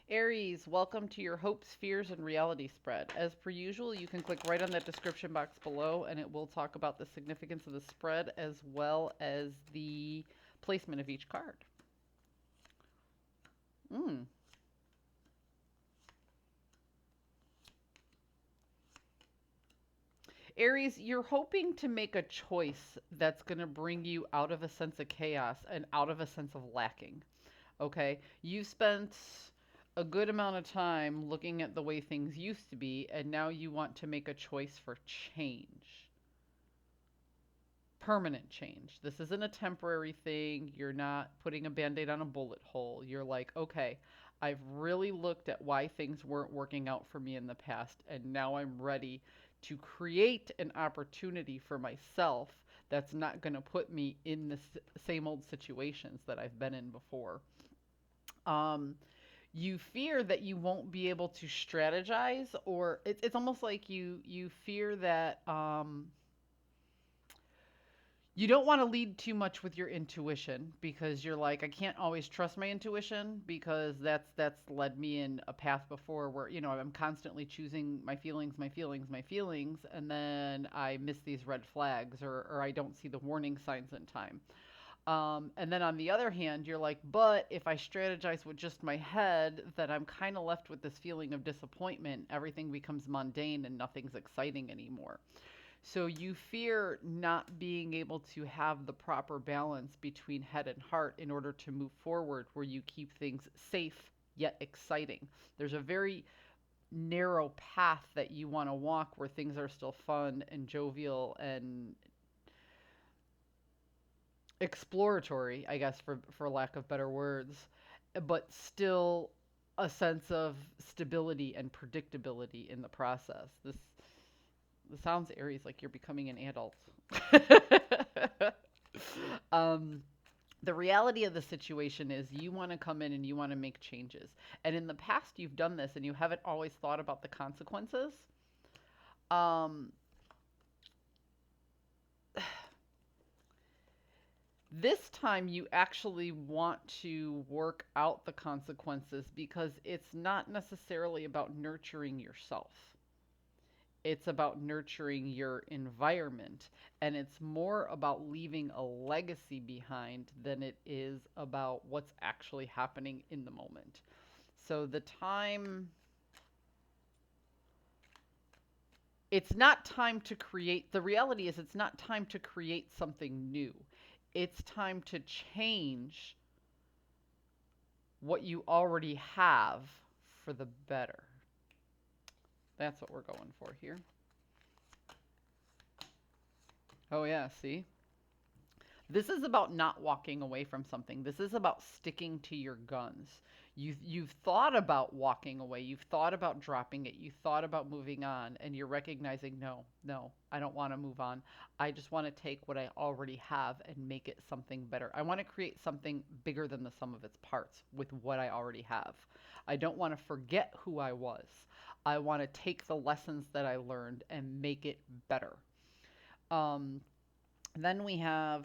Aries, welcome to your hopes, fears, and reality spread. As per usual, you can click right on that description box below and it will talk about the significance of the spread as well as the placement of each card. Mm. Aries, you're hoping to make a choice that's going to bring you out of a sense of chaos and out of a sense of lacking. Okay? You've spent a good amount of time looking at the way things used to be, and now you want to make a choice for change. Permanent change. This isn't a temporary thing. You're not putting a band aid on a bullet hole. You're like, okay, I've really looked at why things weren't working out for me in the past, and now I'm ready to create an opportunity for myself that's not going to put me in the same old situations that I've been in before. Um, you fear that you won't be able to strategize, or it's almost like you fear that you don't want to lead too much with your intuition because you're like, I can't always trust my intuition because that's led me in a path before where, I'm constantly choosing my feelings, my feelings, my feelings, and then I miss these red flags, or I don't see the warning signs in time. And then on the other hand, you're like, but if I strategize with just my head, then I'm kind of left with this feeling of disappointment. Everything becomes mundane and nothing's exciting anymore. So you fear not being able to have the proper balance between head and heart in order to move forward, where you keep things safe yet exciting. There's a very narrow path that you want to walk where things are still fun and jovial and exploratory, I guess, for lack of better words, but still a sense of stability and predictability in the process. This sounds, Aries, like you're becoming an adult. um, the reality of the situation is you want to come in and you want to make changes. And in the past, you've done this and you haven't always thought about the consequences. Um, this time, you actually want to work out the consequences because it's not necessarily about nurturing yourself. It's about nurturing your environment, and it's more about leaving a legacy behind than it is about what's actually happening in the moment. So the time, it's not time to create, the reality is it's not time to create something new. It's time to change what you already have for the better. That's what we're going for here. Oh, yeah, see? This is about not walking away from something. This is about sticking to your guns. You've thought about walking away. You've thought about dropping it. You thought about moving on, and you're recognizing, no, no, I don't want to move on. I just want to take what I already have and make it something better. I want to create something bigger than the sum of its parts with what I already have. I don't want to forget who I was. I want to take the lessons that I learned and make it better. Um, then we have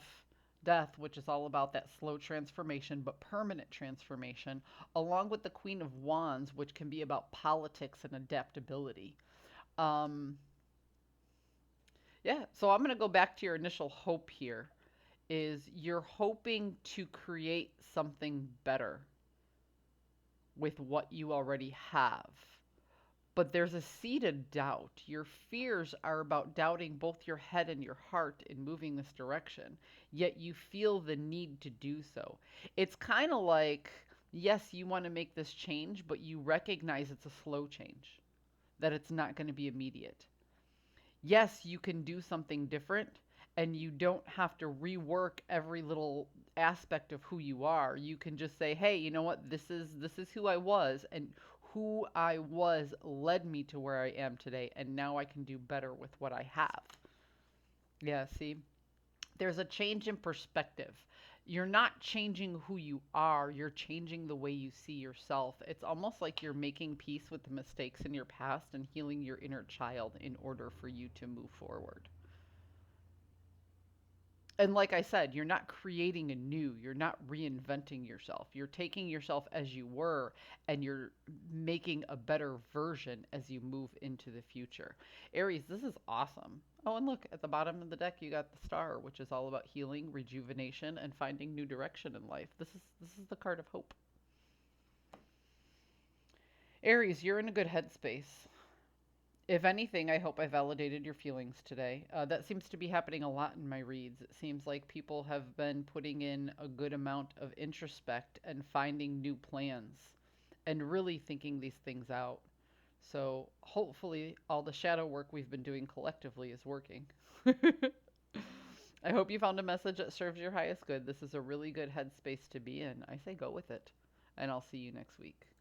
death, which is all about that slow transformation, but permanent transformation, along with the Queen of Wands, which can be about politics and adaptability. Um, yeah, so I'm going to go back to your initial hope here is you're hoping to create something better with what you already have. But there's a seed of doubt. Your fears are about doubting both your head and your heart in moving this direction, yet you feel the need to do so. It's kind of like, yes, you want to make this change, but you recognize it's a slow change, that it's not going to be immediate. Yes, you can do something different, and you don't have to rework every little aspect of who you are. You can just say, "Hey, you know what? This is who I was, and who I was led me to where I am today, and now I can do better with what I have." Yeah, see? There's a change in perspective. You're not changing who you are, you're changing the way you see yourself. It's almost like you're making peace with the mistakes in your past and healing your inner child in order for you to move forward. And like I said, you're not creating a new, you're not reinventing yourself. You're taking yourself as you were and you're making a better version as you move into the future. Aries, this is awesome. Oh, and look, at the bottom of the deck you got the star, which is all about healing, rejuvenation, and finding new direction in life. This is the card of hope. Aries, you're in a good headspace. If anything, I hope I validated your feelings today. That seems to be happening a lot in my reads. It seems like people have been putting in a good amount of introspect and finding new plans and really thinking these things out. So hopefully, all the shadow work we've been doing collectively is working. I hope you found a message that serves your highest good. This is a really good headspace to be in. I say go with it. And I'll see you next week.